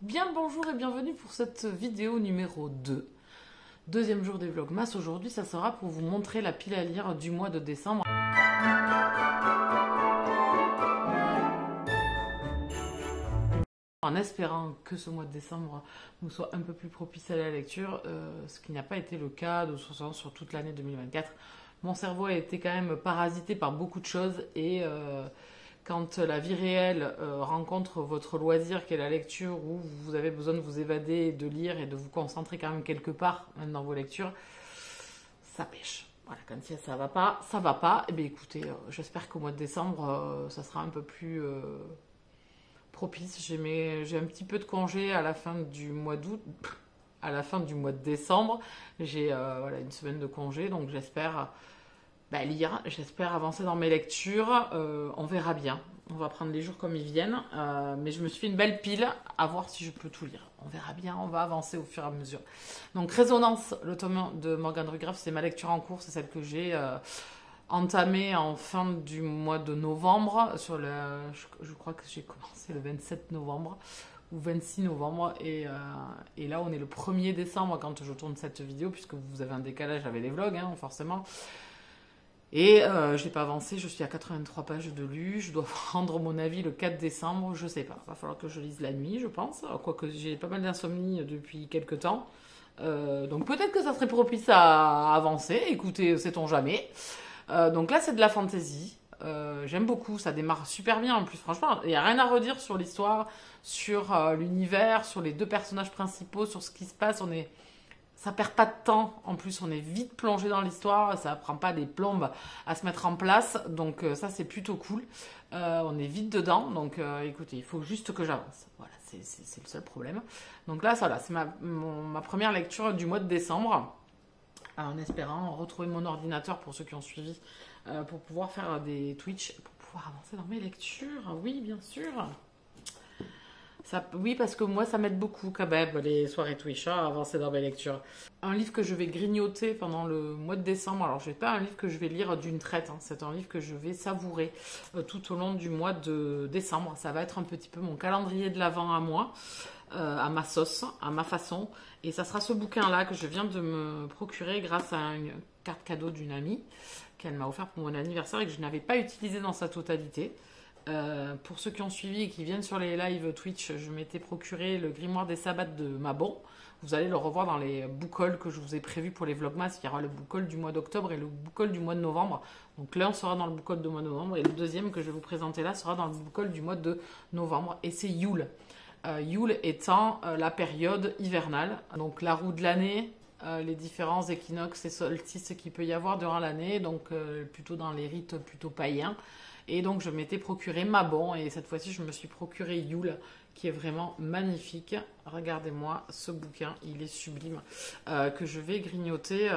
Bien le bonjour et bienvenue pour cette vidéo numéro 2. Deuxième jour des Vlogmas. Aujourd'hui, ça sera pour vous montrer la pile à lire du mois de décembre. En espérant que ce mois de décembre nous soit un peu plus propice à la lecture, ce qui n'a pas été le cas de toute façon sur toute l'année 2024. Mon cerveau a été quand même parasité par beaucoup de choses et quand la vie réelle rencontre votre loisir qui est la lecture où vous avez besoin de vous évader, de lire et de vous concentrer quand même quelque part même dans vos lectures, ça pêche. Voilà, quand ça va pas, ça va pas. Et bien écoutez, j'espère qu'au mois de décembre, ça sera un peu plus propice. J'ai un petit peu de congé à la fin du mois d'août, à la fin du mois de décembre. J'ai voilà, une semaine de congé, donc j'espère lire, j'espère avancer dans mes lectures. On verra bien. On va prendre les jours comme ils viennent. Mais je me suis fait une belle pile à voir si je peux tout lire. On verra bien, on va avancer au fur et à mesure. Donc Résonance, le tome de Morgane Rugraff, c'est ma lecture en cours. C'est celle que j'ai entamée en fin du mois de novembre. Je crois que j'ai commencé le 27 novembre ou 26 novembre. Et là, on est le 1er décembre quand je tourne cette vidéo, puisque vous avez un décalage avec les vlogs, hein, forcément. Et je n'ai pas avancé, je suis à 83 pages de lu, je dois rendre mon avis le 4 décembre, je sais pas, il va falloir que je lise la nuit, je pense, quoique j'ai pas mal d'insomnie depuis quelques temps, donc peut-être que ça serait propice à avancer, écoutez, sait-on jamais. Donc là c'est de la fantasy, j'aime beaucoup, ça démarre super bien en plus, franchement, il n'y a rien à redire sur l'histoire, sur l'univers, sur les deux personnages principaux, sur ce qui se passe, ça perd pas de temps, en plus on est vite plongé dans l'histoire, ça prend pas des plombes à se mettre en place, donc ça c'est plutôt cool, on est vite dedans, donc écoutez, il faut juste que j'avance, voilà, c'est le seul problème. Donc là, voilà, c'est ma première lecture du mois de décembre, en espérant retrouver mon ordinateur pour ceux qui ont suivi, pour pouvoir faire des Twitch, pour pouvoir avancer dans mes lectures, oui bien sûr. Oui, parce que moi, ça m'aide beaucoup quand même, les soirées Twitch, à avancer dans mes lectures. Un livre que je vais grignoter pendant le mois de décembre, alors c'est pas un livre que je vais lire d'une traite, hein, c'est un livre que je vais savourer tout au long du mois de décembre. Ça va être un petit peu mon calendrier de l'Avent à moi, à ma sauce, à ma façon. Et ça sera ce bouquin-là que je viens de me procurer grâce à une carte cadeau d'une amie qu'elle m'a offert pour mon anniversaire et que je n'avais pas utilisé dans sa totalité. Pour ceux qui ont suivi et qui viennent sur les lives Twitch, je m'étais procuré le grimoire des sabbats de Mabon. Vous allez le revoir dans les book hauls que je vous ai prévus pour les vlogmas. Il y aura le book haul du mois d'octobre et le book haul du mois de novembre. Donc l'un sera dans le book haul du mois de novembre et le deuxième que je vais vous présenter là sera dans le book haul du mois de novembre. Et c'est Yule. Yule étant la période hivernale. Donc la roue de l'année, les différents équinoxes et solstices qu'il peut y avoir durant l'année. Donc plutôt dans les rites plutôt païens. Et donc je m'étais procuré Mabon et cette fois-ci je me suis procuré Yule qui est vraiment magnifique. Regardez-moi ce bouquin, il est sublime, que je vais grignoter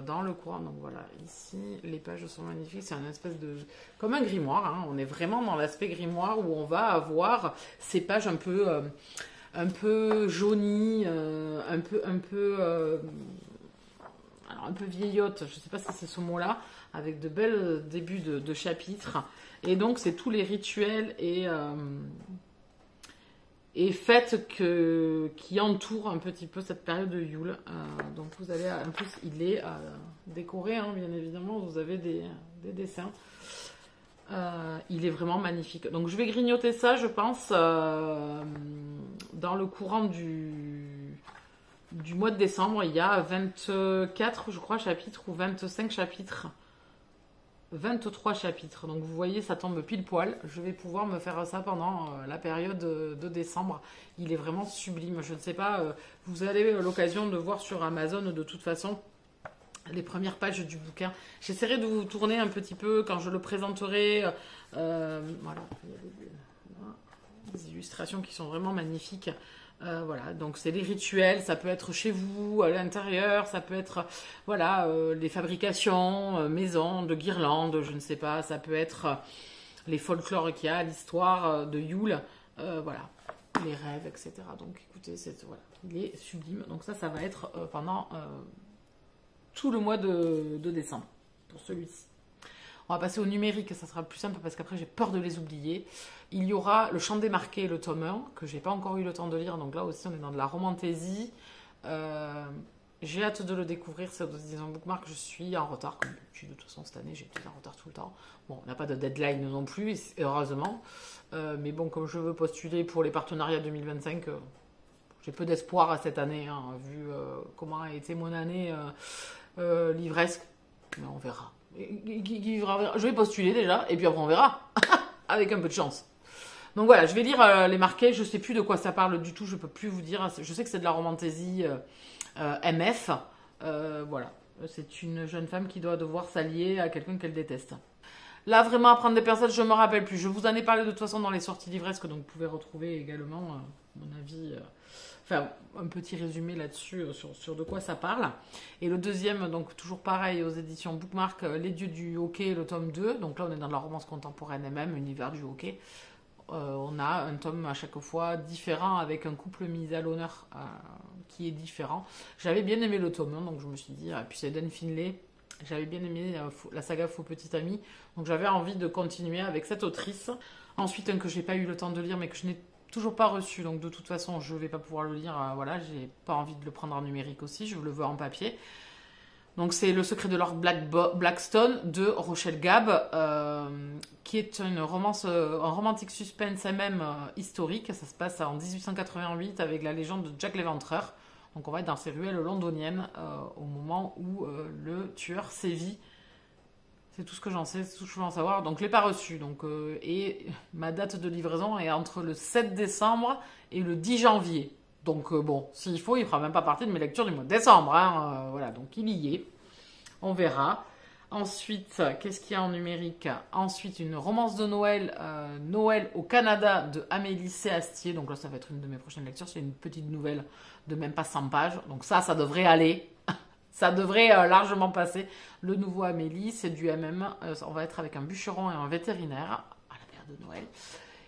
dans le courant. Donc voilà, ici les pages sont magnifiques, c'est une espèce de... comme un grimoire, hein. On est vraiment dans l'aspect grimoire où on va avoir ces pages un peu jaunies, un peu vieillotte, je ne sais pas si c'est ce mot-là, avec de belles débuts de chapitres. Et donc, c'est tous les rituels et fêtes qui entourent un petit peu cette période de Yule. Donc, vous avez, en plus, il est décoré, hein, bien évidemment, vous avez des dessins. Il est vraiment magnifique. Donc, je vais grignoter ça, je pense, dans le courant du mois de décembre. Il y a 24, je crois, chapitres ou 25 chapitres. 23 chapitres. Donc vous voyez, ça tombe pile poil. Je vais pouvoir me faire ça pendant la période de décembre. Il est vraiment sublime. Je ne sais pas, vous avez l'occasion de voir sur Amazon de toute façon les premières pages du bouquin. J'essaierai de vous tourner un petit peu quand je le présenterai. Voilà. Des illustrations qui sont vraiment magnifiques. Voilà, donc c'est les rituels, ça peut être chez vous, à l'intérieur, ça peut être, voilà, les fabrications, maisons, de guirlandes, je ne sais pas, ça peut être les folklores qu'il y a, l'histoire de Yule, voilà, les rêves, etc. Donc écoutez, voilà, il est sublime. Donc ça va être pendant tout le mois de décembre, pour celui-ci. On va passer au numérique, ça sera plus simple parce qu'après j'ai peur de les oublier. Il y aura Le Chant démarqué, le tome 1, que j'ai pas encore eu le temps de lire, donc là aussi on est dans de la romantaisie. J'ai hâte de le découvrir, c'est aux éditions Bookmark, je suis en retard, comme d'habitude, de toute façon cette année j'étais en retard tout le temps. Bon, on n'a pas de deadline non plus, heureusement, mais bon, comme je veux postuler pour les partenariats 2025, j'ai peu d'espoir à cette année, hein, vu comment a été mon année livresque, mais on verra. Je vais postuler déjà, et puis après on verra, avec un peu de chance. Donc voilà, je vais lire les marqués, je sais plus de quoi ça parle du tout, je peux plus vous dire, je sais que c'est de la romantaisie MF, voilà, c'est une jeune femme qui doit devoir s'allier à quelqu'un qu'elle déteste. Là, vraiment, apprendre des personnes, je me rappelle plus, je vous en ai parlé de toute façon dans les sorties livresques, donc vous pouvez retrouver également mon avis, enfin un petit résumé là-dessus, sur de quoi ça parle. Et le deuxième, donc toujours pareil, aux éditions Bookmark, Les Dieux du Hockey, le tome 2, donc là on est dans la romance contemporaine MM, univers du hockey. On a un tome à chaque fois différent avec un couple mis à l'honneur qui est différent. J'avais bien aimé le tome 1, donc je me suis dit, puis c'est Dan Finlay, j'avais bien aimé la saga Faux Petit Ami, donc j'avais envie de continuer avec cette autrice. Ensuite, un que j'ai pas eu le temps de lire, mais que je n'ai toujours pas reçu, donc de toute façon je vais pas pouvoir le lire, voilà, j'ai pas envie de le prendre en numérique aussi, je le veux en papier. Donc c'est Le Secret de Lord Blackstone de Rochelle Gab, qui est une romance, un romantique suspense MM historique. Ça se passe en 1888 avec la légende de Jack l'Éventreur. Donc on va être dans ces ruelles londoniennes au moment où le tueur sévit. C'est tout ce que j'en sais, c'est tout ce que je veux en savoir. Donc je l'ai pas reçu. Donc, et ma date de livraison est entre le 7 décembre et le 10 janvier. Donc bon, s'il faut, il fera même pas partie de mes lectures du mois de décembre. Hein, voilà, donc il y est. On verra. Ensuite, qu'est-ce qu'il y a en numérique? Ensuite, une romance de Noël, Noël au Canada de Amélie C. Astier. Donc là, ça va être une de mes prochaines lectures. C'est une petite nouvelle de même pas 100 pages. Donc ça devrait aller. Ça devrait largement passer. Le nouveau Amélie, c'est du MM. On va être avec un bûcheron et un vétérinaire à la période de Noël.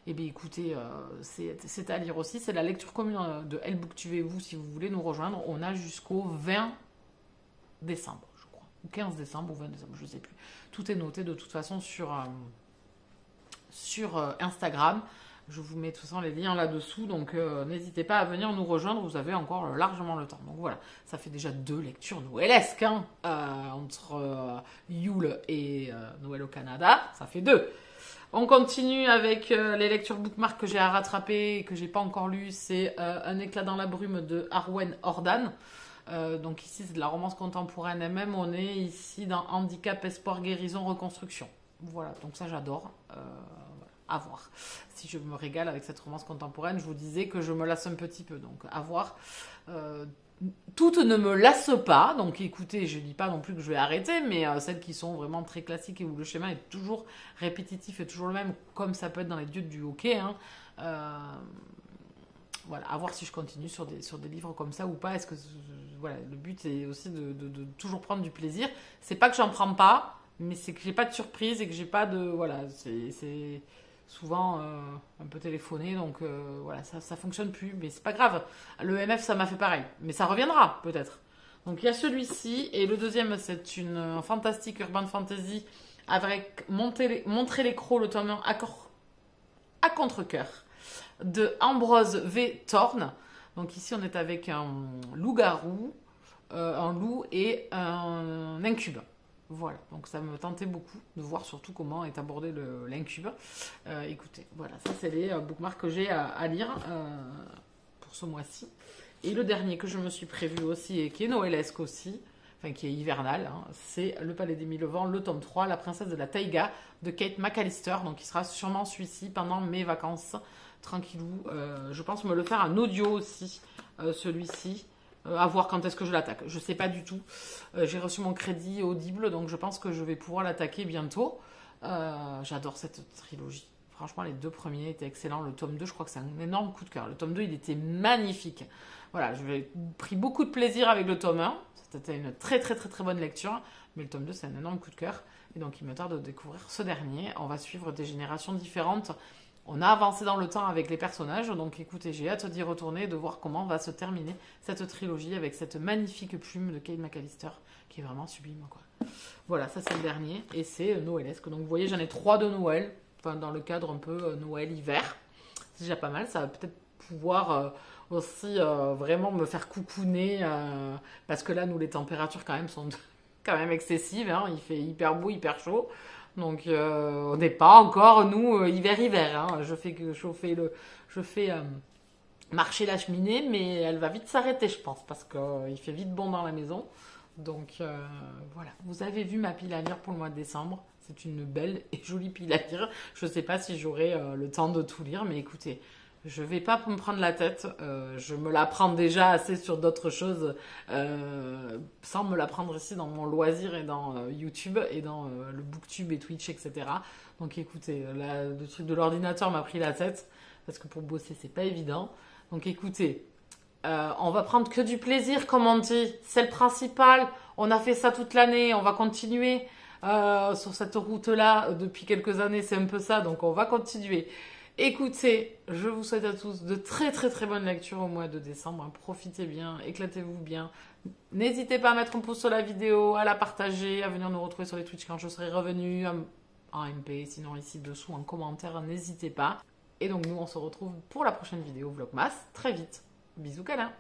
Eh bien écoutez, c'est à lire aussi. C'est la lecture commune de Elle Booktubez-vous si vous voulez nous rejoindre. On a jusqu'au 20 décembre, je crois. Ou 15 décembre ou 20 décembre, je ne sais plus. Tout est noté de toute façon sur Instagram. Je vous mets de toute façon les liens là-dessous. Donc n'hésitez pas à venir nous rejoindre. Vous avez encore largement le temps. Donc voilà, ça fait déjà 2 lectures noëlesques hein, entre Yule et Noël au Canada. Ça fait 2. On continue avec les lectures bookmark que j'ai à rattraper et que j'ai pas encore lu. C'est Un éclat dans la brume de Arwen Ordan. Donc ici, c'est de la romance contemporaine et même on est ici dans handicap, espoir, guérison, reconstruction. Voilà, donc ça j'adore. À voir. Si je me régale avec cette romance contemporaine, je vous disais que je me lasse un petit peu. Donc à voir. Toutes ne me lassent pas, donc écoutez, je ne dis pas non plus que je vais arrêter, mais celles qui sont vraiment très classiques et où le schéma est toujours répétitif et toujours le même, comme ça peut être dans les dieux du hockey, hein, voilà, à voir si je continue sur des livres comme ça ou pas. Est-ce que voilà, le but est aussi de toujours prendre du plaisir. C'est pas que j'en prends pas, mais c'est que j'ai pas de surprise et que j'ai pas de voilà, c'est souvent un peu téléphoné, donc voilà, ça fonctionne plus, mais c'est pas grave. Le MF, ça m'a fait pareil, mais ça reviendra peut-être. Donc il y a celui-ci, et le deuxième, c'est une fantastique urban fantasy avec Montrer les crocs, le tome 1 à contre-cœur de Ambrose V. Thorne. Donc ici, on est avec un loup-garou, un loup et un incube. Voilà, donc ça me tentait beaucoup de voir surtout comment est abordé l'incube. Écoutez, voilà, ça c'est les bookmarks que j'ai à lire pour ce mois-ci. Et le dernier que je me suis prévu aussi et qui est noëlesque aussi, enfin qui est hivernal, hein, c'est Le Palais des Mille Vents, le tome 3, La Princesse de la Taïga de Kate McAllister. Donc il sera sûrement celui-ci pendant mes vacances, tranquillou. Je pense me le faire en audio aussi, celui-ci. À voir quand est-ce que je l'attaque. Je sais pas du tout. J'ai reçu mon crédit Audible, donc je pense que je vais pouvoir l'attaquer bientôt. J'adore cette trilogie. Franchement, les 2 premiers étaient excellents. Le tome 2, je crois que c'est un énorme coup de cœur. Le tome 2, il était magnifique. Voilà, j'ai pris beaucoup de plaisir avec le tome 1. C'était une très très très très bonne lecture. Mais le tome 2, c'est un énorme coup de cœur. Et donc, il me tarde de découvrir ce dernier. On va suivre des générations différentes on a avancé dans le temps avec les personnages. Donc écoutez, j'ai hâte d'y retourner, de voir comment va se terminer cette trilogie avec cette magnifique plume de Kate McAllister qui est vraiment sublime, quoi. Voilà, ça c'est le dernier et c'est noëlesque. Donc vous voyez, j'en ai 3 de Noël, enfin dans le cadre un peu Noël-hiver. C'est déjà pas mal, ça va peut-être pouvoir aussi vraiment me faire coucouner parce que là, nous, les températures quand même sont quand même excessives, hein. Il fait hyper beau, hyper chaud. Donc on n'est pas encore, nous, hiver-hiver, hein. Je fais marcher la cheminée, mais elle va vite s'arrêter, je pense, parce qu'il fait vite bon dans la maison. Donc voilà, vous avez vu ma pile à lire pour le mois de décembre. C'est une belle et jolie pile à lire. Je ne sais pas si j'aurai le temps de tout lire, mais écoutez, je ne vais pas me prendre la tête. Je me la prends déjà assez sur d'autres choses sans me la prendre ici dans mon loisir et dans YouTube et dans le Booktube et Twitch, etc. Donc écoutez, là, le truc de l'ordinateur m'a pris la tête parce que pour bosser, c'est pas évident. Donc écoutez, on va prendre que du plaisir, comme on dit. C'est le principal. On a fait ça toute l'année. On va continuer sur cette route-là depuis quelques années. C'est un peu ça. Donc, on va continuer. Écoutez, je vous souhaite à tous de très, très, très bonnes lectures au mois de décembre. Profitez bien. Éclatez-vous bien. N'hésitez pas à mettre un pouce sur la vidéo, à la partager, à venir nous retrouver sur les Twitch quand je serai revenue en MP. Sinon, ici dessous, en commentaire, n'hésitez pas. Et donc, nous, on se retrouve pour la prochaine vidéo Vlogmas très vite. Bisous câlins.